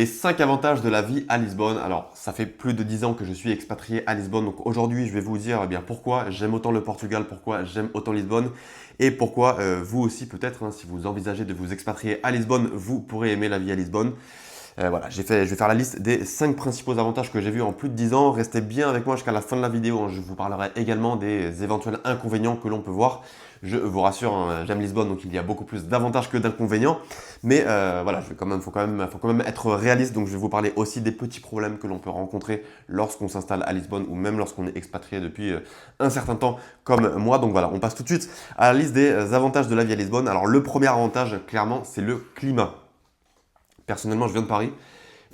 Les 5 avantages de la vie à Lisbonne. Alors, ça fait plus de 10 ans que je suis expatrié à Lisbonne. Donc aujourd'hui, je vais vous dire bien pourquoi j'aime autant le Portugal, pourquoi j'aime autant Lisbonne et pourquoi vous aussi peut-être, si vous envisagez de vous expatrier à Lisbonne, vous pourrez aimer la vie à Lisbonne. Voilà, je vais faire la liste des 5 principaux avantages que j'ai vus en plus de 10 ans. Restez bien avec moi jusqu'à la fin de la vidéo. Je vous parlerai également des éventuels inconvénients que l'on peut voir. Je vous rassure, j'aime Lisbonne, donc il y a beaucoup plus d'avantages que d'inconvénients. Mais voilà, faut quand même être réaliste. Donc je vais vous parler aussi des petits problèmes que l'on peut rencontrer lorsqu'on s'installe à Lisbonne ou même lorsqu'on est expatrié depuis un certain temps comme moi. Donc voilà, on passe tout de suite à la liste des avantages de la vie à Lisbonne. Alors le premier avantage, clairement, c'est le climat. Personnellement, je viens de Paris.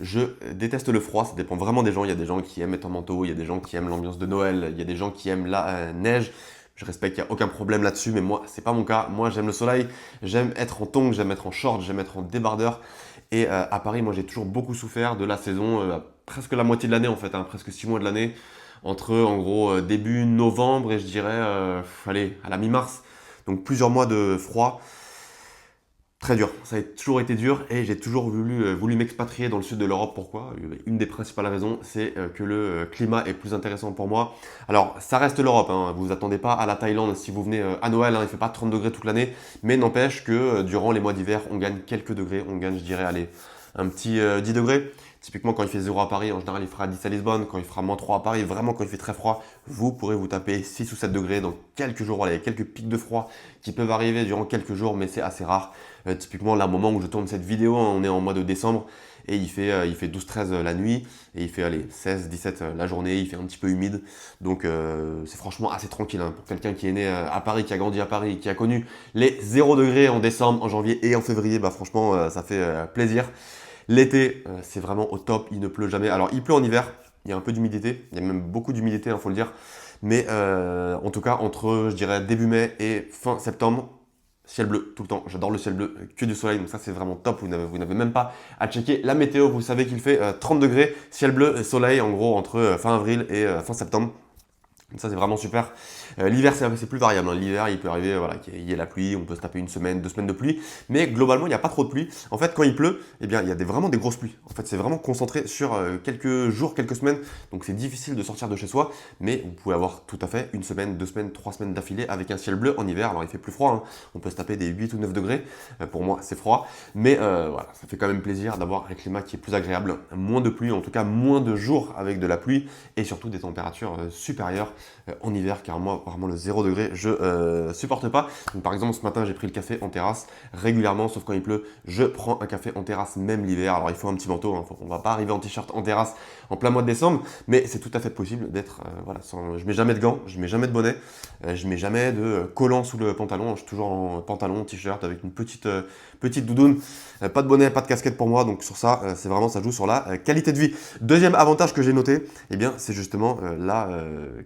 Je déteste le froid, ça dépend vraiment des gens. Il y a des gens qui aiment être en manteau, il y a des gens qui aiment l'ambiance de Noël, il y a des gens qui aiment la neige. Je respecte, il n'y a aucun problème là-dessus, mais moi, c'est pas mon cas. Moi, j'aime le soleil, j'aime être en tongs, j'aime être en short, j'aime être en débardeur. Et à Paris, moi, j'ai toujours beaucoup souffert de la saison, presque la moitié de l'année en fait, presque 6 mois de l'année, entre en gros début novembre et je dirais, allez, à la mi-mars. Donc plusieurs mois de froid. Très dur, ça a toujours été dur et j'ai toujours voulu m'expatrier dans le sud de l'Europe. Pourquoi? Une des principales raisons, c'est que le climat est plus intéressant pour moi. Alors, ça reste l'Europe, vous vous attendez pas à la Thaïlande si vous venez à Noël, il ne fait pas 30 degrés toute l'année, mais n'empêche que durant les mois d'hiver, on gagne quelques degrés, on gagne, je dirais, allez, un petit 10 degrés. Typiquement, quand il fait 0 à Paris, en général, il fera 10 à Lisbonne. Quand il fera moins 3 à Paris, vraiment, quand il fait très froid, vous pourrez vous taper 6 ou 7 degrés dans quelques jours. Voilà, il y a quelques pics de froid qui peuvent arriver durant quelques jours, mais c'est assez rare. Typiquement, là, au moment où je tourne cette vidéo, on est en mois de décembre et il fait 12-13 la nuit et il fait allez, 16-17 la journée, il fait un petit peu humide. Donc, c'est franchement assez tranquille pour quelqu'un qui est né à Paris, qui a grandi à Paris, qui a connu les 0 degrés en décembre, en janvier et en février. Bah, franchement, ça fait plaisir. L'été, c'est vraiment au top, il ne pleut jamais. Alors, il pleut en hiver, il y a un peu d'humidité, il y a même beaucoup d'humidité, faut le dire. Mais en tout cas, entre, je dirais, début mai et fin septembre, ciel bleu tout le temps. J'adore le ciel bleu, que du soleil, donc ça c'est vraiment top. Vous n'avez même pas à checker la météo. Vous savez qu'il fait 30 degrés, ciel bleu, soleil en gros entre fin avril et fin septembre. Donc ça c'est vraiment super. L'hiver c'est plus variable. L'hiver il peut arriver voilà, qu'il y ait la pluie, on peut se taper une semaine, 2 semaines de pluie. Mais globalement il n'y a pas trop de pluie. En fait quand il pleut, eh bien, il y a vraiment des grosses pluies. En fait c'est vraiment concentré sur quelques jours, quelques semaines. Donc c'est difficile de sortir de chez soi. Mais vous pouvez avoir tout à fait une semaine, 2 semaines, 3 semaines d'affilée avec un ciel bleu en hiver. Alors il fait plus froid, on peut se taper des 8 ou 9 degrés. Pour moi c'est froid. Mais voilà, ça fait quand même plaisir d'avoir un climat qui est plus agréable. Moins de pluie, en tout cas moins de jours avec de la pluie. Et surtout des températures supérieures en hiver, car moi, vraiment le 0 degré, je supporte pas. Donc, par exemple, ce matin, j'ai pris le café en terrasse régulièrement, sauf quand il pleut, je prends un café en terrasse même l'hiver. Alors, il faut un petit manteau, on va pas arriver en t-shirt en terrasse en plein mois de décembre, mais c'est tout à fait possible d'être, voilà, je mets jamais de gants, je mets jamais de bonnet, je mets jamais de collant sous le pantalon, je suis toujours en pantalon, t-shirt avec une petite doudoune, pas de bonnet, pas de casquette pour moi, donc sur ça, c'est vraiment, ça joue sur la qualité de vie. Deuxième avantage que j'ai noté, eh bien, c'est justement la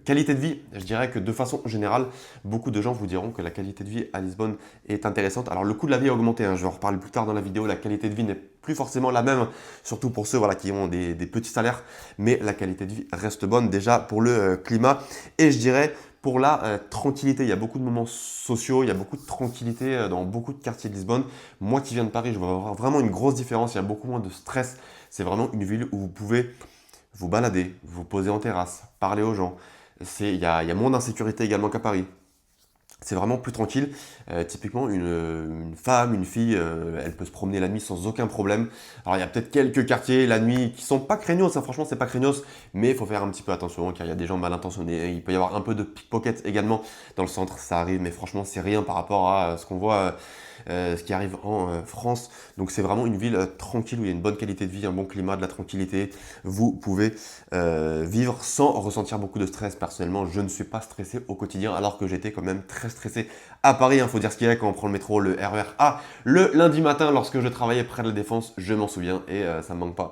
qualité de vie. Je dirais que de façon générale, beaucoup de gens vous diront que la qualité de vie à Lisbonne est intéressante. Alors le coût de la vie a augmenté, je vais en reparler plus tard dans la vidéo, la qualité de vie n'est plus forcément la même, surtout pour ceux voilà, qui ont des petits salaires, mais la qualité de vie reste bonne déjà pour le climat et je dirais pour la tranquillité. Il y a beaucoup de moments sociaux, il y a beaucoup de tranquillité dans beaucoup de quartiers de Lisbonne. Moi qui viens de Paris, je vois vraiment une grosse différence, il y a beaucoup moins de stress. C'est vraiment une ville où vous pouvez vous balader, vous poser en terrasse, parler aux gens. Il y a moins d'insécurité également qu'à Paris. C'est vraiment plus tranquille. Typiquement, une femme, une fille, elle peut se promener la nuit sans aucun problème. Alors, il y a peut-être quelques quartiers la nuit qui sont pas craignos, franchement, c'est pas craignos, mais il faut faire un petit peu attention car il y a des gens mal intentionnés. Il peut y avoir un peu de pickpocket également dans le centre, ça arrive, mais franchement, c'est rien par rapport à ce qu'on voit. Ce qui arrive en France. Donc c'est vraiment une ville tranquille où il y a une bonne qualité de vie, un bon climat, de la tranquillité. Vous pouvez vivre sans ressentir beaucoup de stress. Personnellement, je ne suis pas stressé au quotidien alors que j'étais quand même très stressé à Paris. Il faut dire ce qu'il y a quand on prend le métro, le RER A. Le lundi matin, lorsque je travaillais près de la Défense, je m'en souviens et ça me manque pas.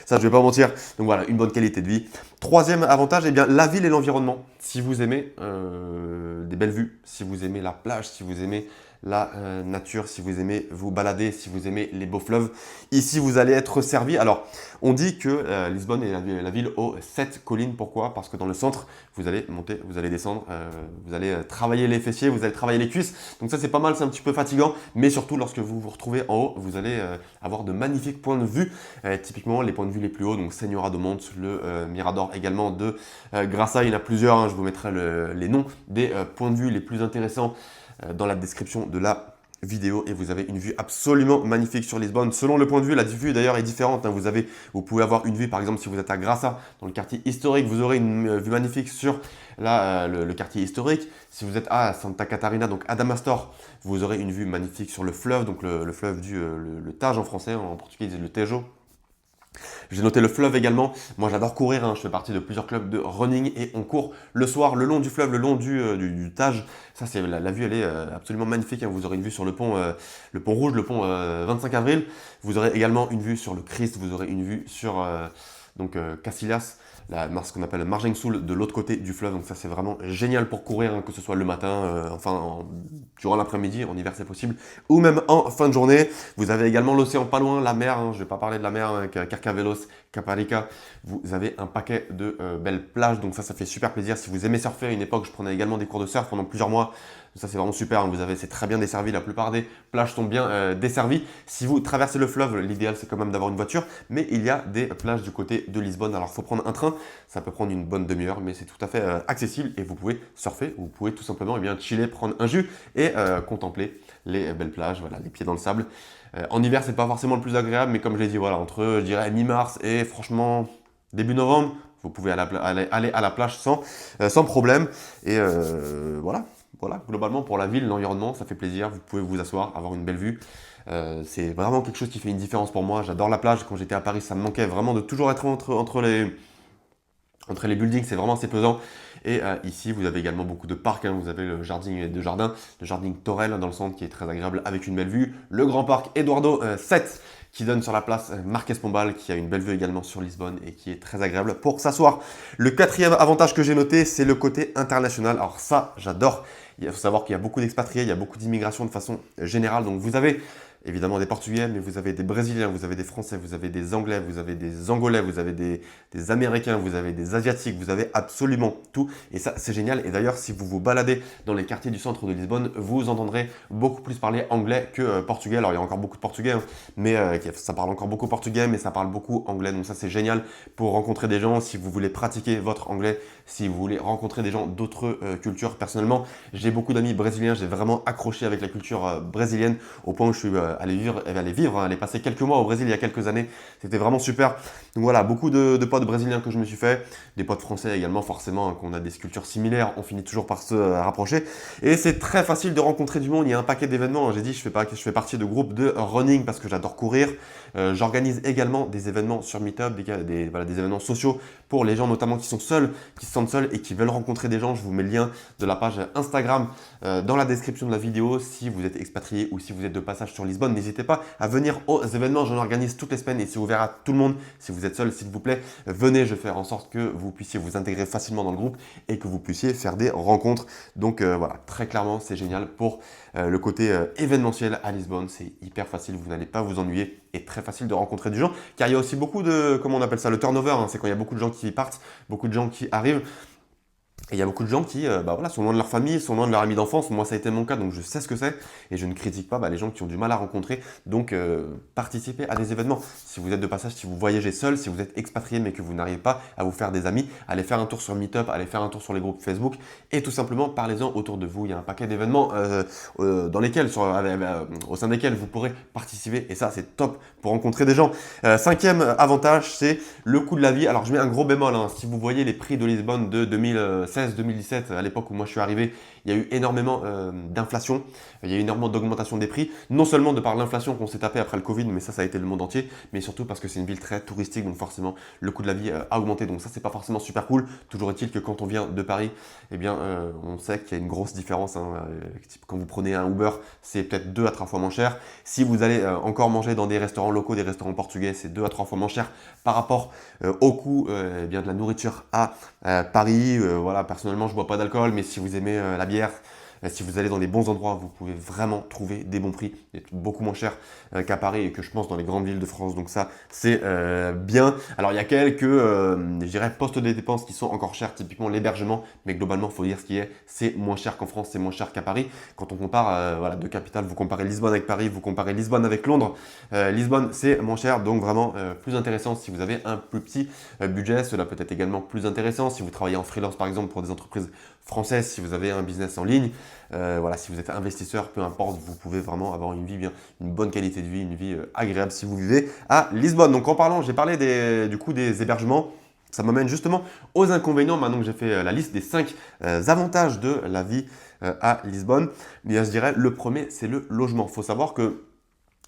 Ça, je vais pas mentir. Donc voilà, une bonne qualité de vie. Troisième avantage, eh bien, la ville et l'environnement. Si vous aimez des belles vues, si vous aimez la plage, si vous aimez la nature, si vous aimez vous balader, si vous aimez les beaux fleuves, ici vous allez être servi. Alors, on dit que Lisbonne est la ville aux 7 collines. Pourquoi? Parce que dans le centre, vous allez monter, vous allez descendre, vous allez travailler les fessiers, vous allez travailler les cuisses. Donc ça, c'est pas mal, c'est un petit peu fatigant. Mais surtout, lorsque vous vous retrouvez en haut, vous allez avoir de magnifiques points de vue. Typiquement, les points de vue les plus hauts, donc Senhora de Monte, le Mirador également de Graça. Il y en a plusieurs, hein, je vous mettrai les noms des points de vue les plus intéressants dans la description de la vidéo, et vous avez une vue absolument magnifique sur Lisbonne. Selon le point de vue, la vue d'ailleurs est différente, hein. Vous pouvez avoir une vue, par exemple, si vous êtes à Graça, dans le quartier historique, vous aurez une vue magnifique sur le quartier historique. Si vous êtes à Santa Catarina, donc à Damastor, vous aurez une vue magnifique sur le fleuve, donc le fleuve le Tage en français, en portugais ils disent le Tejo. J'ai noté le fleuve également. Moi, j'adore courir, hein. Je fais partie de plusieurs clubs de running et on court le soir le long du fleuve, le long du Tage. Ça, c'est la vue, elle est absolument magnifique, hein. Vous aurez une vue sur le pont rouge, le pont 25 avril. Vous aurez également une vue sur le Christ. Vous aurez une vue sur Casillas, ce qu'on appelle le Margem Sul, de l'autre côté du fleuve. Donc ça, c'est vraiment génial pour courir, hein, que ce soit le matin, durant l'après-midi, en hiver c'est possible, ou même en fin de journée. Vous avez également l'océan pas loin, la mer, hein. Je ne vais pas parler de la mer, hein, avec Carcavelos, Caparica. Vous avez un paquet de belles plages, donc ça fait super plaisir. Si vous aimez surfer, à une époque, je prenais également des cours de surf pendant plusieurs mois. Ça, c'est vraiment super, hein. C'est très bien desservi. La plupart des plages sont bien desservies. Si vous traversez le fleuve, l'idéal, c'est quand même d'avoir une voiture. Mais il y a des plages du côté de Lisbonne. Alors, il faut prendre un train. Ça peut prendre une bonne demi-heure, mais c'est tout à fait accessible. Et vous pouvez surfer, ou vous pouvez tout simplement chiller, prendre un jus et contempler les belles plages, voilà, les pieds dans le sable. En hiver, c'est pas forcément le plus agréable, mais comme je l'ai dit, voilà, entre, je dirais, mi-mars et franchement, début novembre, vous pouvez aller à la plage sans problème. Et voilà, globalement pour la ville, l'environnement, ça fait plaisir. Vous pouvez vous asseoir, avoir une belle vue. C'est vraiment quelque chose qui fait une différence pour moi. J'adore la plage. Quand j'étais à Paris, ça me manquait vraiment de toujours être entre les buildings, c'est vraiment assez pesant. Et ici, vous avez également beaucoup de parcs, hein. Vous avez le jardin Torel dans le centre qui est très agréable avec une belle vue. Le grand parc Eduardo 7 qui donne sur la place Marquès Pombal, qui a une belle vue également sur Lisbonne et qui est très agréable pour s'asseoir. Le quatrième avantage que j'ai noté, c'est le côté international. Alors ça, j'adore. Il faut savoir qu'il y a beaucoup d'expatriés, il y a beaucoup d'immigration de façon générale. Donc vous avez évidemment des Portugais, mais vous avez des Brésiliens, vous avez des Français, vous avez des Anglais, vous avez des Angolais, vous avez des Américains, vous avez des Asiatiques, vous avez absolument tout. Et ça, c'est génial. Et d'ailleurs, si vous vous baladez dans les quartiers du centre de Lisbonne, vous entendrez beaucoup plus parler anglais que portugais. Alors, il y a encore beaucoup de portugais, hein, mais ça parle encore beaucoup portugais, mais ça parle beaucoup anglais. Donc ça, c'est génial pour rencontrer des gens. Si vous voulez pratiquer votre anglais, si vous voulez rencontrer des gens d'autres cultures. Personnellement, j'ai beaucoup d'amis brésiliens. J'ai vraiment accroché avec la culture brésilienne au point où je suis aller passer quelques mois au Brésil il y a quelques années. C'était vraiment super. Donc voilà, beaucoup de potes brésiliens que je me suis fait, des potes français également forcément, hein, qu'on a des cultures similaires, on finit toujours par se rapprocher. Et c'est très facile de rencontrer du monde, il y a un paquet d'événements. J'ai dit, je fais partie de groupes de running parce que j'adore courir. J'organise également des événements sur Meetup, des événements sociaux pour les gens notamment qui sont seuls, qui se sentent seuls et qui veulent rencontrer des gens. Je vous mets le lien de la page Instagram dans la description de la vidéo. Si vous êtes expatrié ou si vous êtes de passage sur Lisbonne, n'hésitez pas à venir aux événements. J'en organise toutes les semaines et c'est ouvert à tout le monde. Si vous êtes seul, s'il vous plaît, venez. Je vais faire en sorte que vous puissiez vous intégrer facilement dans le groupe et que vous puissiez faire des rencontres. Donc voilà, très clairement, c'est génial pour le côté événementiel à Lisbonne. C'est hyper facile, vous n'allez pas vous ennuyer et très facile de rencontrer des gens car il y a aussi beaucoup de, comment on appelle ça, le turnover, hein. C'est quand il y a beaucoup de gens qui partent, beaucoup de gens qui arrivent. Et il y a beaucoup de gens qui sont loin de leur famille, sont loin de leur ami d'enfance. Moi, ça a été mon cas, donc je sais ce que c'est. Et je ne critique pas les gens qui ont du mal à rencontrer. Donc, participez à des événements. Si vous êtes de passage, si vous voyagez seul, si vous êtes expatrié mais que vous n'arrivez pas à vous faire des amis, allez faire un tour sur Meetup, allez faire un tour sur les groupes Facebook et tout simplement parlez-en autour de vous. Il y a un paquet d'événements au sein desquels vous pourrez participer. Et ça, c'est top pour rencontrer des gens. Cinquième avantage, c'est le coût de la vie. Alors, je mets un gros bémol, hein. Si vous voyez les prix de Lisbonne de 2016-2017, à l'époque où moi je suis arrivé, il y a eu énormément d'inflation, il y a eu énormément d'augmentation des prix, non seulement de par l'inflation qu'on s'est tapé après le Covid, mais ça a été le monde entier, mais surtout parce que c'est une ville très touristique, donc forcément le coût de la vie a augmenté, donc ça c'est pas forcément super cool. Toujours est-il que quand on vient de Paris, eh bien on sait qu'il y a une grosse différence, hein. Quand vous prenez un Uber, c'est peut-être 2 à 3 fois moins cher. Si vous allez encore manger dans des restaurants locaux, des restaurants portugais, c'est 2 à 3 fois moins cher par rapport au coût de la nourriture à Paris. Voilà, personnellement, je bois pas d'alcool, mais si vous aimez la bière, Si vous allez dans les bons endroits, vous pouvez vraiment trouver des bons prix, beaucoup moins cher qu'à Paris et que je pense dans les grandes villes de France. Donc ça, c'est bien. Alors il y a quelques, je dirais, postes de dépenses qui sont encore chers, typiquement l'hébergement, mais globalement, il faut dire ce qui est, c'est moins cher qu'en France, c'est moins cher qu'à Paris. Quand on compare voilà, deux capitales, vous comparez Lisbonne avec Paris, vous comparez Lisbonne avec Londres, Lisbonne, c'est moins cher, donc vraiment plus intéressant si vous avez un plus petit budget. Cela peut être également plus intéressant si vous travaillez en freelance, par exemple, pour des entreprises françaises, si vous avez un business en ligne. Voilà, si vous êtes investisseur, peu importe, vous pouvez vraiment avoir une vie bien, une bonne qualité de vie, une vie agréable si vous vivez à Lisbonne. Donc en parlant, j'ai parlé du coup des hébergements. Ça m'amène justement aux inconvénients. Maintenant que j'ai fait la liste des 5 avantages de la vie à Lisbonne, eh bien, je dirais le premier, c'est le logement. Il faut savoir que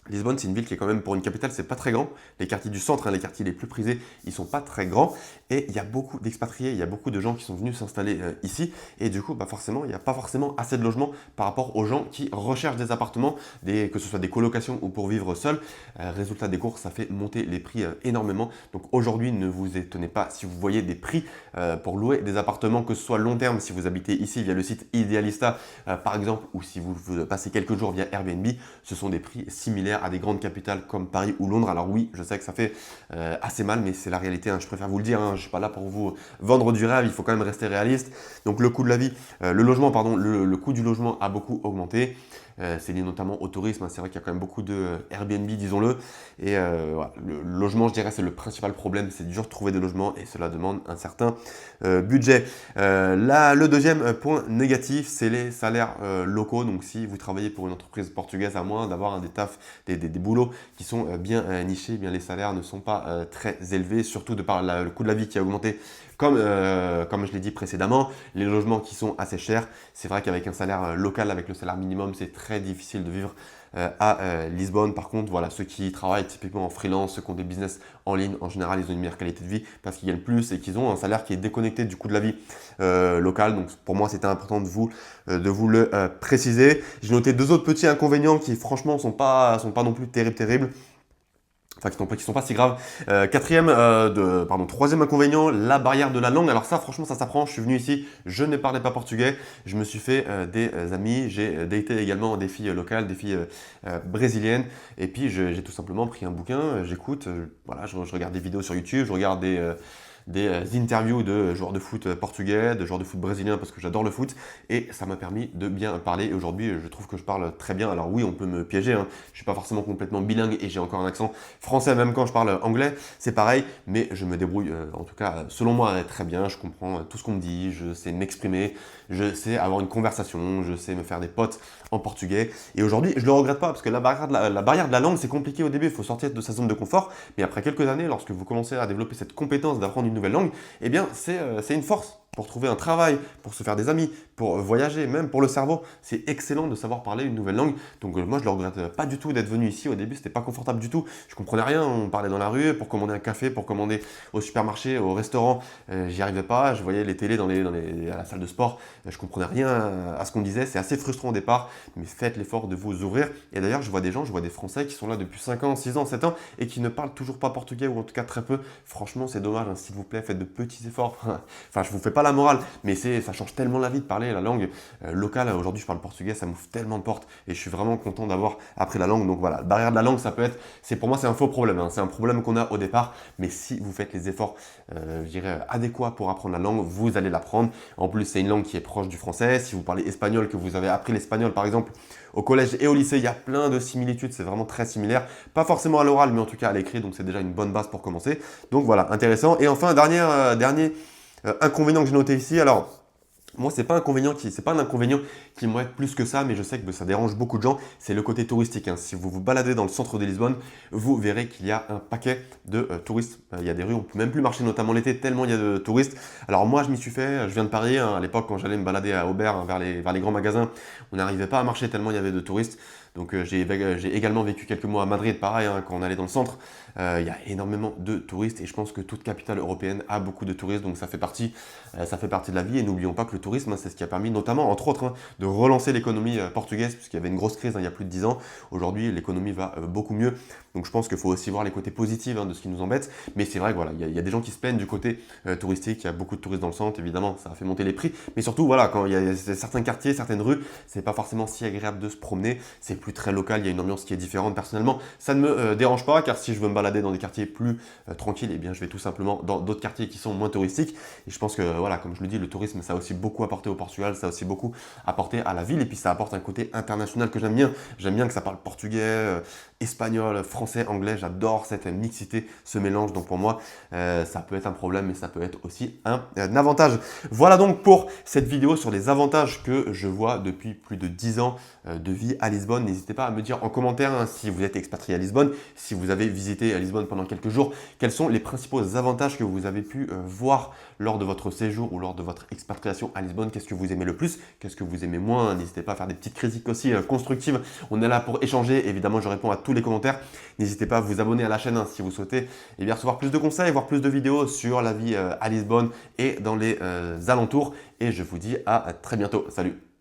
Lisbonne, c'est une ville qui est quand même, pour une capitale, c'est pas très grand. Les quartiers du centre, les quartiers les plus prisés, ils sont pas très grands. Et il y a beaucoup d'expatriés, il y a beaucoup de gens qui sont venus s'installer ici. Et du coup, bah forcément, il n'y a pas forcément assez de logements par rapport aux gens qui recherchent des appartements, que ce soit des colocations ou pour vivre seul. Résultat des courses, ça fait monter les prix énormément. Donc aujourd'hui, ne vous étonnez pas si vous voyez des prix pour louer des appartements, que ce soit long terme, si vous habitez ici via le site Idealista, par exemple, ou si vous passez quelques jours via Airbnb, ce sont des prix similaires à des grandes capitales comme Paris ou Londres. Alors oui, je sais que ça fait assez mal, mais c'est la réalité, hein. Je préfère vous le dire, hein. Je ne suis pas là pour vous vendre du rêve, il faut quand même rester réaliste. Donc le coût de la vie, le logement, pardon, le coût du logement a beaucoup augmenté. C'est lié notamment au tourisme, hein. C'est vrai qu'il y a quand même beaucoup de Airbnb, disons-le. Et voilà, le logement, je dirais, c'est le principal problème. C'est dur de trouver des logements et cela demande un certain budget. Là, le deuxième point négatif, c'est les salaires locaux. Donc si vous travaillez pour une entreprise portugaise, à moins d'avoir des tafs, des boulots qui sont bien nichés, eh bien les salaires ne sont pas très élevés, surtout de par le coût de la vie qui a augmenté. Comme je l'ai dit précédemment, les logements qui sont assez chers, c'est vrai qu'avec un salaire local, avec le salaire minimum, c'est très difficile de vivre à Lisbonne. Par contre, voilà, ceux qui travaillent typiquement en freelance, ceux qui ont des business en ligne, en général, ils ont une meilleure qualité de vie parce qu'ils gagnent plus et qu'ils ont un salaire qui est déconnecté du coût de la vie local. Donc pour moi, c'était important de vous le préciser. J'ai noté 2 autres petits inconvénients qui franchement sont pas non plus terribles. Enfin, qui sont pas si graves. Troisième inconvénient, la barrière de la langue. Alors ça, franchement, ça s'apprend. Je suis venu ici, je ne parlais pas portugais. Je me suis fait des amis. J'ai daté également des filles locales, des filles brésiliennes. Et puis, j'ai tout simplement pris un bouquin, j'écoute. Voilà, je regarde des vidéos sur YouTube, je regarde des interviews de joueurs de foot portugais, de joueurs de foot brésiliens parce que j'adore le foot et ça m'a permis de bien parler. Et aujourd'hui, je trouve que je parle très bien. Alors oui, on peut me piéger, hein. Je ne suis pas forcément complètement bilingue et j'ai encore un accent français même quand je parle anglais, c'est pareil, mais je me débrouille en tout cas selon moi très bien. Je comprends tout ce qu'on me dit, je sais m'exprimer, je sais avoir une conversation, je sais me faire des potes en portugais. Et aujourd'hui, je ne le regrette pas parce que la barrière de la langue, c'est compliqué au début, il faut sortir de sa zone de confort. Mais après quelques années, lorsque vous commencez à développer cette compétence d'apprendre une nouvelle langue, eh bien, c'est une force pour trouver un travail, pour se faire des amis, pour voyager, même pour le cerveau. C'est excellent de savoir parler une nouvelle langue. Donc moi, je ne le regrette pas du tout d'être venu ici. Au début, c'était pas confortable du tout. Je comprenais rien. On parlait dans la rue pour commander un café, pour commander au supermarché, au restaurant. J'y arrivais pas. Je voyais les télés à la salle de sport. Je comprenais rien à ce qu'on disait. C'est assez frustrant au départ, mais faites l'effort de vous ouvrir. Et d'ailleurs, je vois des Français qui sont là depuis 5 ans, 6 ans, 7 ans et qui ne parlent toujours pas portugais ou en tout cas très peu. Franchement, c'est dommage, hein. S'il vous plaît, faites de petits efforts. Enfin, je vous fais pas la morale, mais ça change tellement la vie de parler la langue locale. Aujourd'hui, je parle portugais, ça m'ouvre tellement de portes et je suis vraiment content d'avoir appris la langue. Donc voilà, la barrière de la langue, pour moi, c'est un faux problème, hein. C'est un problème qu'on a au départ, mais si vous faites les efforts, je dirais, adéquats pour apprendre la langue, vous allez l'apprendre. En plus, c'est une langue qui est proche du français. Si vous parlez espagnol, que vous avez appris l'espagnol, par exemple, au collège et au lycée, il y a plein de similitudes, c'est vraiment très similaire. Pas forcément à l'oral, mais en tout cas à l'écrit, donc c'est déjà une bonne base pour commencer. Donc voilà, intéressant. Et enfin, dernier inconvénient que j'ai noté ici. Alors, moi, c'est pas un inconvénient qui m'aide plus que ça, mais je sais que ça dérange beaucoup de gens. C'est le côté touristique, hein. Si vous vous baladez dans le centre de Lisbonne, vous verrez qu'il y a un paquet de touristes. Il y a des rues, on peut même plus marcher, notamment l'été, tellement il y a de touristes. Alors moi, je m'y suis fait. Je viens de Paris, hein. À l'époque, quand j'allais me balader à Aubert, hein, vers les grands magasins, on n'arrivait pas à marcher tellement il y avait de touristes. Donc j'ai également vécu quelques mois à Madrid, pareil, hein, quand on allait dans le centre, il y a énormément de touristes et je pense que toute capitale européenne a beaucoup de touristes, donc ça fait partie de la vie. Et n'oublions pas que le tourisme, hein, c'est ce qui a permis notamment, entre autres, hein, de relancer l'économie portugaise, puisqu'il y avait une grosse crise, hein, il y a plus de 10 ans. Aujourd'hui, l'économie va beaucoup mieux. Donc je pense qu'il faut aussi voir les côtés positifs, hein, de ce qui nous embête. Mais c'est vrai que voilà, il y a des gens qui se plaignent du côté touristique, il y a beaucoup de touristes dans le centre, évidemment, ça a fait monter les prix. Mais surtout, voilà, quand il y a certains quartiers, certaines rues, c'est pas forcément si agréable de se promener, c'est plus très local, il y a une ambiance qui est différente. Personnellement, ça ne me dérange pas, car si je veux me balader dans des quartiers plus tranquilles, eh bien je vais tout simplement dans d'autres quartiers qui sont moins touristiques. Et je pense que, voilà, comme je le dis, le tourisme, ça a aussi beaucoup apporté au Portugal, ça a aussi beaucoup apporté à la ville, et puis ça apporte un côté international que j'aime bien. J'aime bien que ça parle portugais, espagnol, français, anglais, j'adore cette mixité, ce mélange. Donc pour moi, ça peut être un problème, mais ça peut être aussi un avantage. Voilà donc pour cette vidéo sur les avantages que je vois depuis plus de 10 ans de vie à Lisbonne. N'hésitez pas à me dire en commentaire, hein, si vous êtes expatrié à Lisbonne, si vous avez visité Lisbonne pendant quelques jours, quels sont les principaux avantages que vous avez pu voir lors de votre séjour ou lors de votre expatriation à Lisbonne. Qu'est-ce que vous aimez le plus? Qu'est-ce que vous aimez moins? N'hésitez pas à faire des petites critiques aussi constructives. On est là pour échanger. Évidemment, je réponds à tous les commentaires. N'hésitez pas à vous abonner à la chaîne, hein, si vous souhaitez recevoir plus de conseils, voir plus de vidéos sur la vie à Lisbonne et dans les alentours. Et je vous dis à très bientôt. Salut!